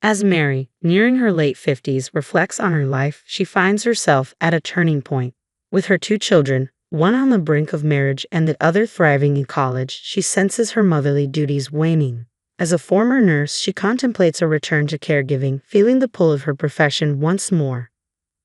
As Mary, nearing her late 50s, reflects on her life, she finds herself at a turning point. With her two children, one on the brink of marriage and the other thriving in college, she senses her motherly duties waning. As a former nurse, she contemplates a return to caregiving, feeling the pull of her profession once more.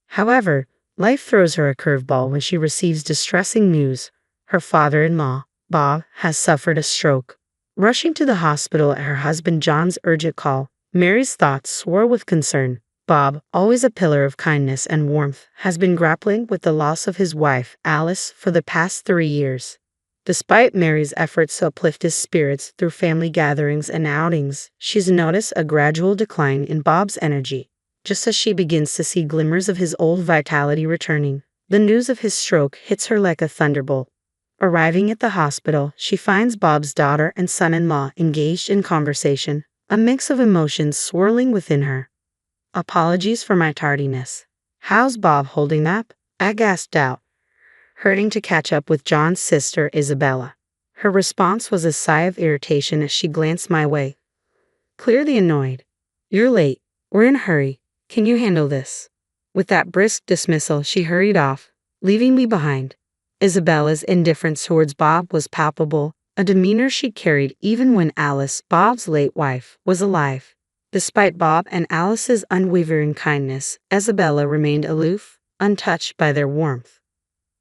However, life throws her a curveball when she receives distressing news. Her father-in-law, Bob, has suffered a stroke. Rushing to the hospital at her husband John's urgent call, Mary's thoughts swirl with concern. Bob, always a pillar of kindness and warmth, has been grappling with the loss of his wife, Alice, for the past 3 years. Despite Mary's efforts to uplift his spirits through family gatherings and outings, she's noticed a gradual decline in Bob's energy. Just as she begins to see glimmers of his old vitality returning, the news of his stroke hits her like a thunderbolt. Arriving at the hospital, she finds Bob's daughter and son-in-law engaged in conversation, a mix of emotions swirling within her. "Apologies for my tardiness. How's Bob holding up?" I gasped out, hurting to catch up with John's sister, Isabella. Her response was a sigh of irritation as she glanced my way, clearly annoyed. "You're late. We're in a hurry. Can you handle this?" With that brisk dismissal, she hurried off, leaving me behind. Isabella's indifference towards Bob was palpable, a demeanor she carried even when Alice, Bob's late wife, was alive. Despite Bob and Alice's unwavering kindness, Isabella remained aloof, untouched by their warmth.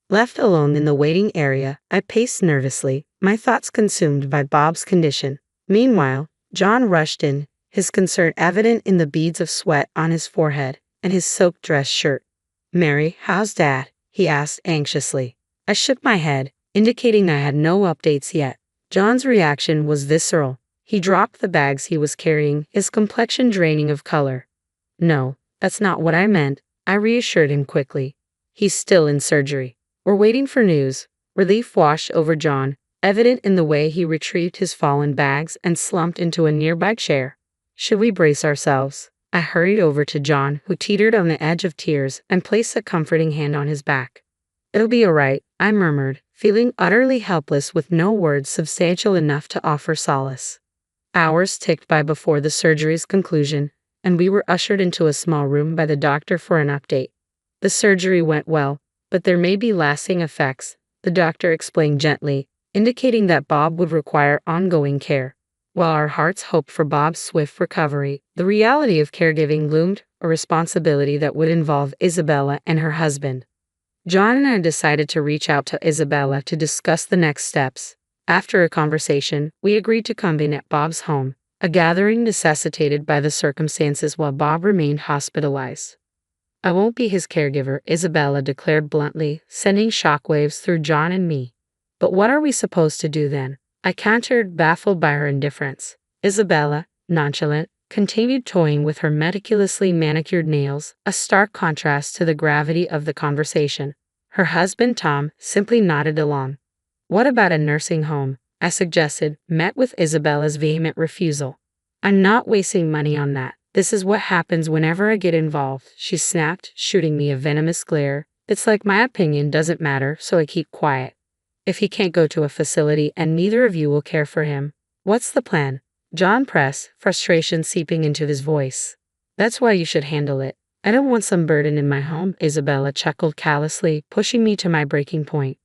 Left alone in the waiting area, I paced nervously, my thoughts consumed by Bob's condition. Meanwhile, John rushed in, his concern evident in the beads of sweat on his forehead and his soaked dress shirt. "Mary, how's Dad?" he asked anxiously. I shook my head, indicating I had no updates yet. John's reaction was visceral. He dropped the bags he was carrying, his complexion draining of color. "No, that's not what I meant," I reassured him quickly. "He's still in surgery. We're waiting for news." Relief washed over John, evident in the way he retrieved his fallen bags and slumped into a nearby chair. "Should we brace ourselves?" I hurried over to John, who teetered on the edge of tears, and placed a comforting hand on his back. "It'll be all right," I murmured, feeling utterly helpless with no words substantial enough to offer solace. Hours ticked by before the surgery's conclusion, and we were ushered into a small room by the doctor for an update. "The surgery went well, but there may be lasting effects," the doctor explained gently, indicating that Bob would require ongoing care. While our hearts hoped for Bob's swift recovery, the reality of caregiving loomed, a responsibility that would involve Isabella and her husband. John and I decided to reach out to Isabella to discuss the next steps. After a conversation, we agreed to convene at Bob's home, a gathering necessitated by the circumstances while Bob remained hospitalized. "I won't be his caregiver," Isabella declared bluntly, sending shockwaves through John and me. "But what are we supposed to do then?" I countered, baffled by her indifference. Isabella, nonchalant, continued toying with her meticulously manicured nails, a stark contrast to the gravity of the conversation. Her husband, Tom, simply nodded along. "What about a nursing home?" I suggested, met with Isabella's vehement refusal. "I'm not wasting money on that. This is what happens whenever I get involved," she snapped, shooting me a venomous glare. "It's like my opinion doesn't matter, so I keep quiet. If he can't go to a facility and neither of you will care for him, what's the plan?" John pressed, frustration seeping into his voice. "That's why you should handle it. I don't want some burden in my home," Isabella chuckled callously, pushing me to my breaking point.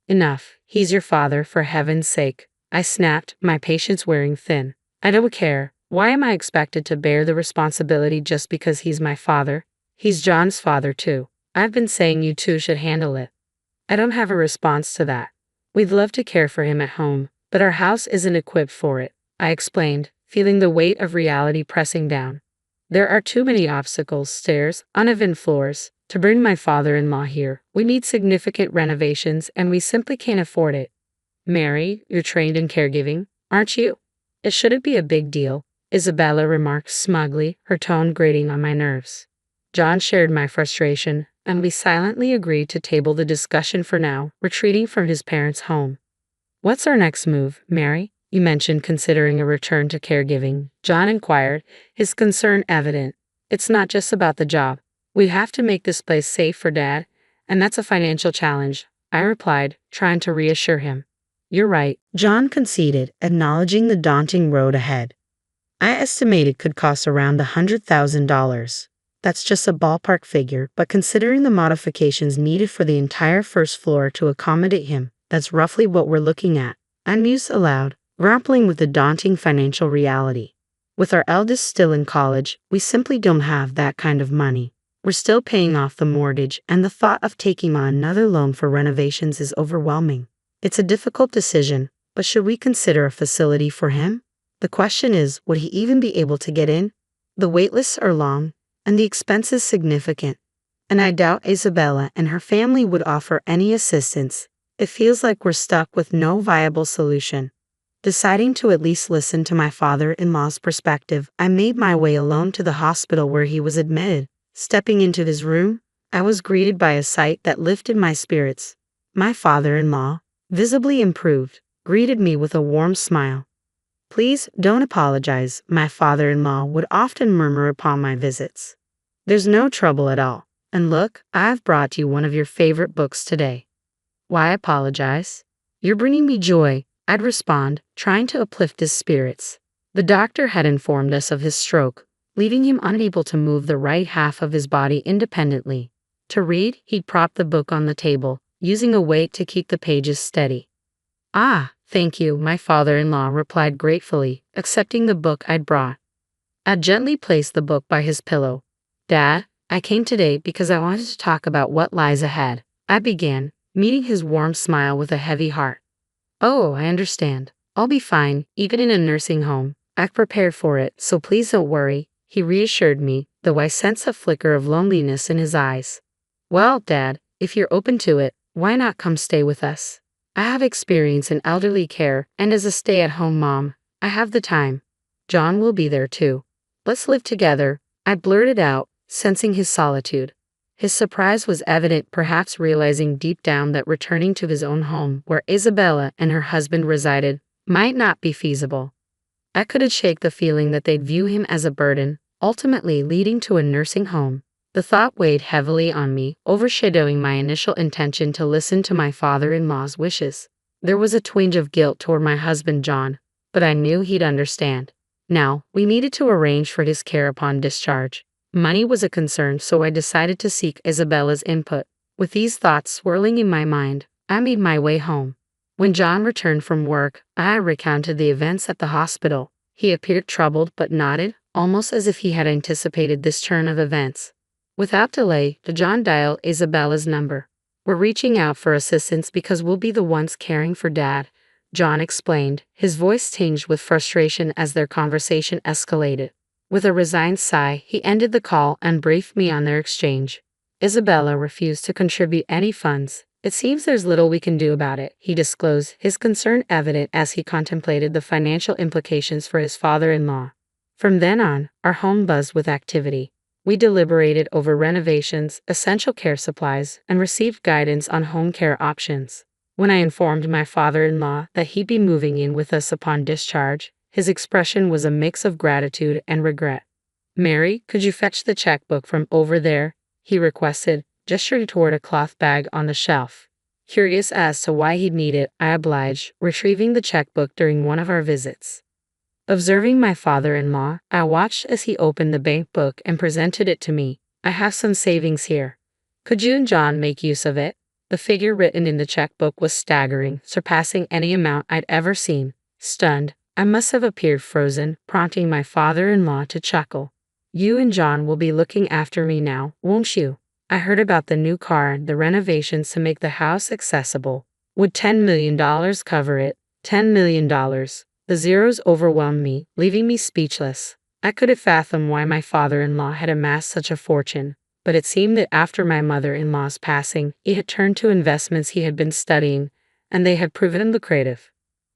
"Enough. He's your father, for heaven's sake," I snapped, my patience wearing thin. "I don't care. Why am I expected to bear the responsibility just because he's my father? He's John's father too. I've been saying you two should handle it." "I don't have a response to that. We'd love to care for him at home, but our house isn't equipped for it," I explained, feeling the weight of reality pressing down. "There are too many obstacles, stairs, uneven floors. To bring my father-in-law here, we need significant renovations and we simply can't afford it." "Mary, you're trained in caregiving, aren't you? It shouldn't be a big deal," Isabella remarked smugly, her tone grating on my nerves. John shared my frustration, and we silently agreed to table the discussion for now, retreating from his parents' home. "What's our next move, Mary? You mentioned considering a return to caregiving," John inquired, his concern evident. "It's not just about the job. We have to make this place safe for Dad, and that's a financial challenge," I replied, trying to reassure him. "You're right," John conceded, acknowledging the daunting road ahead. I estimate it could cost around $100,000. That's just a ballpark figure, but considering the modifications needed for the entire first floor to accommodate him, that's roughly what we're looking at. I mused aloud, grappling with the daunting financial reality. With our eldest still in college, we simply don't have that kind of money. We're still paying off the mortgage, and the thought of taking on another loan for renovations is overwhelming. It's a difficult decision, but should we consider a facility for him? The question is, would he even be able to get in? The waitlists are long, and the expenses significant, and I doubt Isabella and her family would offer any assistance. It feels like we're stuck with no viable solution. Deciding to at least listen to my father-in-law's perspective, I made my way alone to the hospital where he was admitted. Stepping into his room, I was greeted by a sight that lifted my spirits. My father-in-law, visibly improved, greeted me with a warm smile. "Please don't apologize," my father-in-law would often murmur upon my visits. "There's no trouble at all. And look, I've brought you one of your favorite books today." "Why apologize? You're bringing me joy," I'd respond, trying to uplift his spirits. The doctor had informed us of his stroke, leaving him unable to move the right half of his body independently. To read, he'd prop the book on the table, using a weight to keep the pages steady. "Ah, thank you," my father-in-law replied gratefully, accepting the book I'd brought. I'd gently placed the book by his pillow. "Dad, I came today because I wanted to talk about what lies ahead," I began, meeting his warm smile with a heavy heart. "Oh, I understand. I'll be fine, even in a nursing home. I've prepared for it, so please don't worry," he reassured me, though I sensed a flicker of loneliness in his eyes. "Well, Dad, if you're open to it, why not come stay with us? I have experience in elderly care, and as a stay-at-home mom, I have the time. John will be there too. Let's live together," I blurted out, sensing his solitude. His surprise was evident, perhaps realizing deep down that returning to his own home, where Isabella and her husband resided, might not be feasible. I couldn't shake the feeling that they'd view him as a burden, ultimately leading to a nursing home. The thought weighed heavily on me, overshadowing my initial intention to listen to my father-in-law's wishes. There was a twinge of guilt toward my husband John, but I knew he'd understand. Now, we needed to arrange for his care upon discharge. Money was a concern, so I decided to seek Isabella's input. With these thoughts swirling in my mind, I made my way home. When John returned from work, I recounted the events at the hospital. He appeared troubled but nodded, almost as if he had anticipated this turn of events. Without delay, John dialed Isabella's number. "We're reaching out for assistance because we'll be the ones caring for Dad," John explained, his voice tinged with frustration as their conversation escalated. With a resigned sigh, he ended the call and briefed me on their exchange. "Isabella refused to contribute any funds. It seems there's little we can do about it," he disclosed, his concern evident as he contemplated the financial implications for his father-in-law. From then on, our home buzzed with activity. We deliberated over renovations, essential care supplies, and received guidance on home care options. When I informed my father-in-law that he'd be moving in with us upon discharge, his expression was a mix of gratitude and regret. "Mary, could you fetch the checkbook from over there?" he requested, gesturing toward a cloth bag on the shelf. Curious as to why he'd need it, I obliged, retrieving the checkbook during one of our visits. Observing my father-in-law, I watched as he opened the bank book and presented it to me. "I have some savings here. Could you and John make use of it?" The figure written in the checkbook was staggering, surpassing any amount I'd ever seen. Stunned, I must have appeared frozen, prompting my father-in-law to chuckle. "You and John will be looking after me now, won't you? I heard about the new car and the renovations to make the house accessible. Would $10 million cover it?" $10 million. The zeros overwhelmed me, leaving me speechless. I couldn't fathom why my father-in-law had amassed such a fortune, but it seemed that after my mother-in-law's passing, he had turned to investments he had been studying, and they had proven lucrative.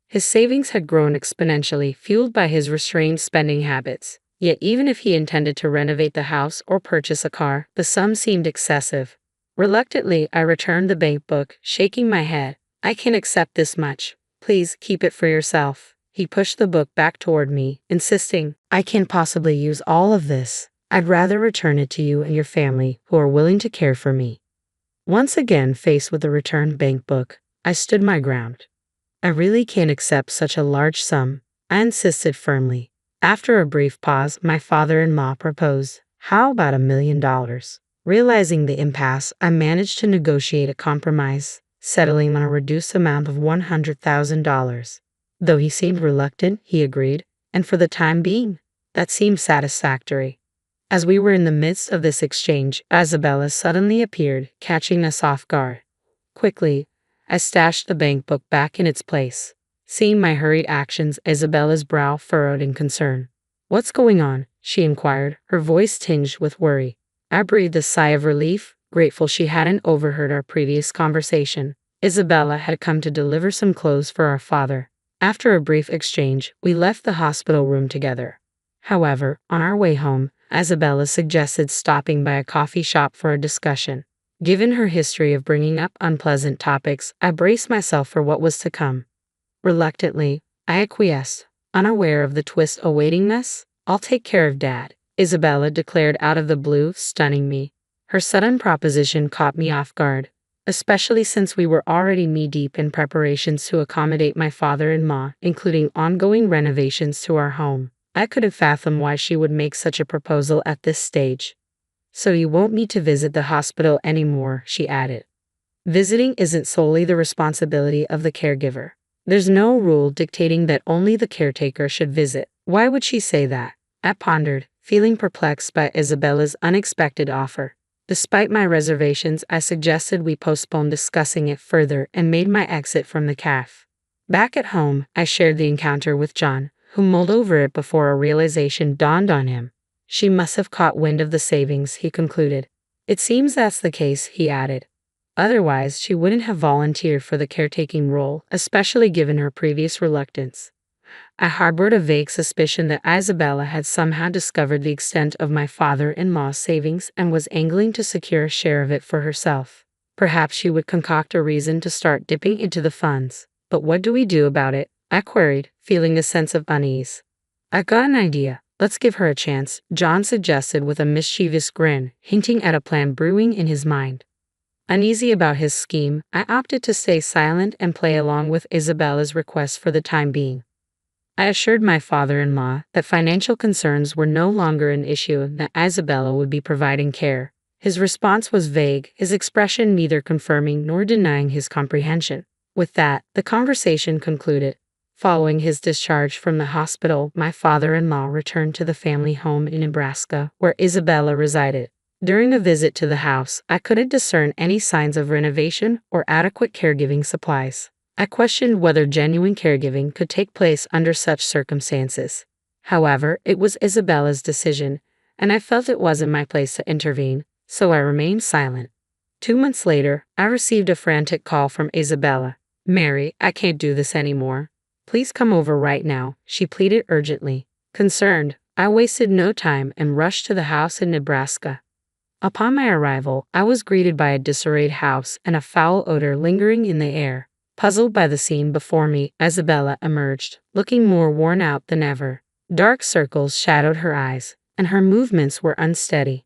His savings had grown exponentially, fueled by his restrained spending habits. Yet even if he intended to renovate the house or purchase a car, the sum seemed excessive. Reluctantly, I returned the bank book, shaking my head. "I can't accept this much. Please keep it for yourself." He pushed the book back toward me, insisting, "I can't possibly use all of this. I'd rather return it to you and your family, who are willing to care for me." Once again faced with the returned bank book, I stood my ground. "I really can't accept such a large sum," I insisted firmly. After a brief pause, my father-in-law proposed, "How about $1 million?" Realizing the impasse, I managed to negotiate a compromise, settling on a reduced amount of $100,000. Though he seemed reluctant, he agreed, and for the time being, that seemed satisfactory. As we were in the midst of this exchange, Isabella suddenly appeared, catching us off guard. Quickly, I stashed the bank book back in its place. Seeing my hurried actions, Isabella's brow furrowed in concern. "What's going on?" she inquired, her voice tinged with worry. I breathed a sigh of relief, grateful she hadn't overheard our previous conversation. Isabella had come to deliver some clothes for our father. After a brief exchange, we left the hospital room together. However, on our way home, Isabella suggested stopping by a coffee shop for a discussion. Given her history of bringing up unpleasant topics, I braced myself for what was to come. Reluctantly, I acquiesced, unaware of the twist awaiting us. "I'll take care of Dad," Isabella declared out of the blue, stunning me. Her sudden proposition caught me off guard, especially since we were already knee-deep in preparations to accommodate my father-in-law, including ongoing renovations to our home. I couldn't fathom why she would make such a proposal at this stage. "So you won't need to visit the hospital anymore," she added. "Visiting isn't solely the responsibility of the caregiver. There's no rule dictating that only the caretaker should visit." Why would she say that? I pondered, feeling perplexed by Isabella's unexpected offer. Despite my reservations, I suggested we postpone discussing it further and made my exit from the cafe. Back at home, I shared the encounter with John, who mulled over it before a realization dawned on him. "She must have caught wind of the savings," he concluded. "It seems that's the case," he added. "Otherwise, she wouldn't have volunteered for the caretaking role, especially given her previous reluctance." I harbored a vague suspicion that Isabella had somehow discovered the extent of my father-in-law's savings and was angling to secure a share of it for herself. Perhaps she would concoct a reason to start dipping into the funds. "But what do we do about it?" I queried, feeling a sense of unease. "I've got an idea. Let's give her a chance," John suggested with a mischievous grin, hinting at a plan brewing in his mind. Uneasy about his scheme, I opted to stay silent and play along with Isabella's request for the time being. I assured my father-in-law that financial concerns were no longer an issue and that Isabella would be providing care. His response was vague, his expression neither confirming nor denying his comprehension. With that, the conversation concluded. Following his discharge from the hospital, my father-in-law returned to the family home in Nebraska, where Isabella resided. During a visit to the house, I couldn't discern any signs of renovation or adequate caregiving supplies. I questioned whether genuine caregiving could take place under such circumstances. However, it was Isabella's decision, and I felt it wasn't my place to intervene, so I remained silent. 2 months later, I received a frantic call from Isabella. "Mary, I can't do this anymore. Please come over right now," she pleaded urgently. Concerned, I wasted no time and rushed to the house in Nebraska. Upon my arrival, I was greeted by a disarrayed house and a foul odor lingering in the air. Puzzled by the scene before me, Isabella emerged, looking more worn out than ever. Dark circles shadowed her eyes, and her movements were unsteady.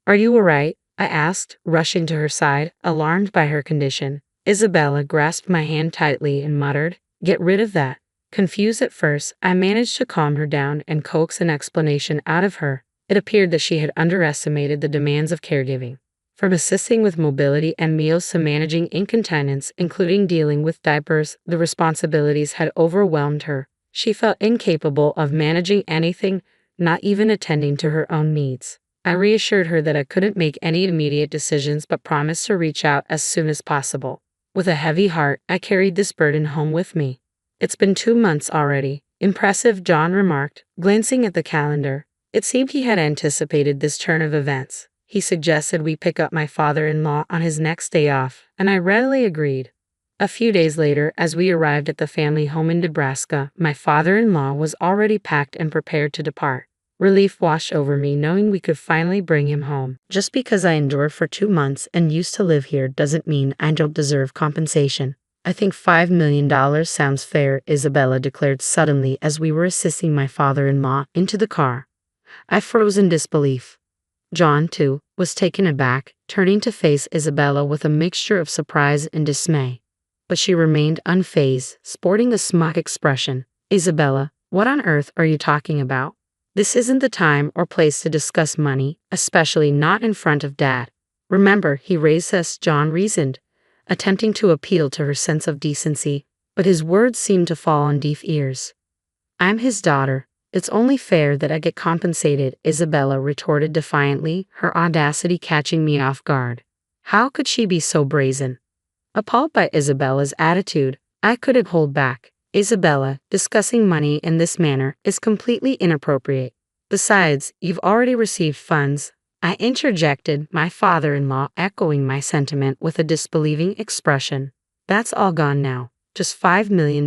"Are you all right?" I asked, rushing to her side, alarmed by her condition. Isabella grasped my hand tightly and muttered, "Get rid of that." Confused at first, I managed to calm her down and coax an explanation out of her. It appeared that she had underestimated the demands of caregiving. From assisting with mobility and meals to managing incontinence, including dealing with diapers, the responsibilities had overwhelmed her. She felt incapable of managing anything, not even attending to her own needs. I reassured her that I couldn't make any immediate decisions but promised to reach out as soon as possible. With a heavy heart, I carried this burden home with me. "It's been 2 months already." "Impressive," John remarked, glancing at the calendar. It seemed he had anticipated this turn of events. He suggested we pick up my father-in-law on his next day off, and I readily agreed. A few days later, as we arrived at the family home in Nebraska, my father-in-law was already packed and prepared to depart. Relief washed over me knowing we could finally bring him home. Just because I endured for 2 months and used to live here doesn't mean I don't deserve compensation. "I think $5 million sounds fair," Isabella declared suddenly as we were assisting my father-in-law into the car. I froze in disbelief. John, too, was taken aback, turning to face Isabella with a mixture of surprise and dismay. But she remained unfazed, sporting a smug expression. "Isabella, What on earth are you talking about? This isn't the time or place to discuss money, especially not in front of Dad. Remember, he raised us, John reasoned, attempting to appeal to her sense of decency, but his words seemed to fall on deaf ears. I'm his daughter. It's only fair that I get compensated, Isabella retorted defiantly, her audacity catching me off guard. How could she be so brazen? Appalled by Isabella's attitude, I couldn't hold back. Isabella, discussing money in this manner is completely inappropriate. Besides, you've already received funds, I interjected, my father-in-law echoing my sentiment with a disbelieving expression. That's all gone now. Just $5 million.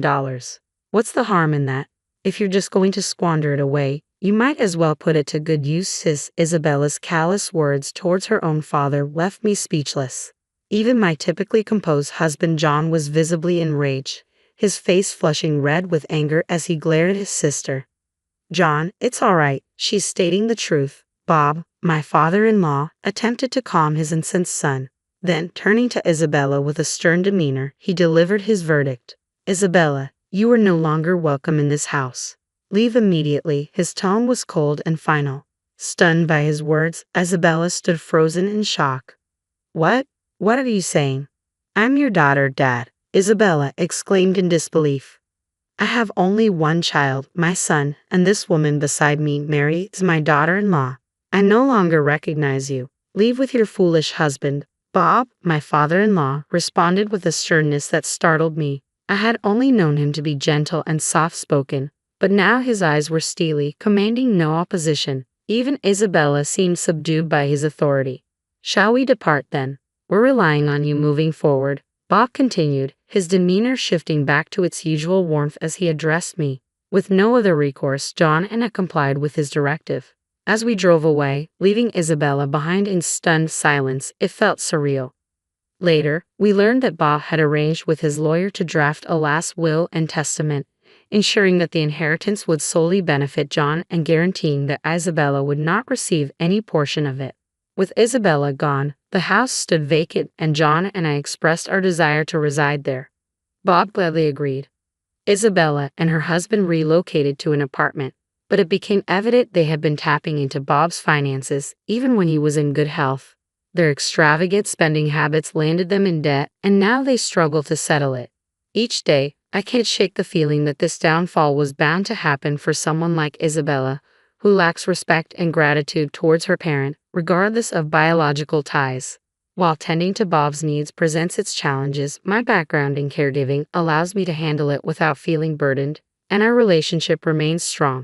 What's the harm in that? If you're just going to squander it away, you might as well put it to good use, sis. Isabella's callous words towards her own father left me speechless. Even my typically composed husband John was visibly enraged, his face flushing red with anger as he glared at his sister. John, it's all right, she's stating the truth. Bob, my father-in-law, attempted to calm his incensed son. Then, turning to Isabella with a stern demeanor, he delivered his verdict. Isabella, you are no longer welcome in this house. Leave immediately. His tone was cold and final. Stunned by his words, Isabella stood frozen in shock. What? What are you saying? I'm your daughter, Dad, Isabella exclaimed in disbelief. I have only one child, my son, and this woman beside me, Mary, is my daughter-in-law. I no longer recognize you. Leave with your foolish husband. Bob, my father-in-law, responded with a sternness that startled me. I had only known him to be gentle and soft-spoken, but now his eyes were steely, commanding no opposition. Even Isabella seemed subdued by his authority. Shall we depart then? We're relying on you moving forward, Bob continued, his demeanor shifting back to its usual warmth as he addressed me. With no other recourse, John and I complied with his directive. As we drove away, leaving Isabella behind in stunned silence, it felt surreal. Later, we learned that Bob had arranged with his lawyer to draft a last will and testament, ensuring that the inheritance would solely benefit John and guaranteeing that Isabella would not receive any portion of it. With Isabella gone, the house stood vacant and John and I expressed our desire to reside there. Bob gladly agreed. Isabella and her husband relocated to an apartment, but it became evident they had been tapping into Bob's finances even when he was in good health. Their extravagant spending habits landed them in debt, and now they struggle to settle it. Each day, I can't shake the feeling that this downfall was bound to happen for someone like Isabella, who lacks respect and gratitude towards her parent, regardless of biological ties. While tending to Bob's needs presents its challenges, my background in caregiving allows me to handle it without feeling burdened, and our relationship remains strong.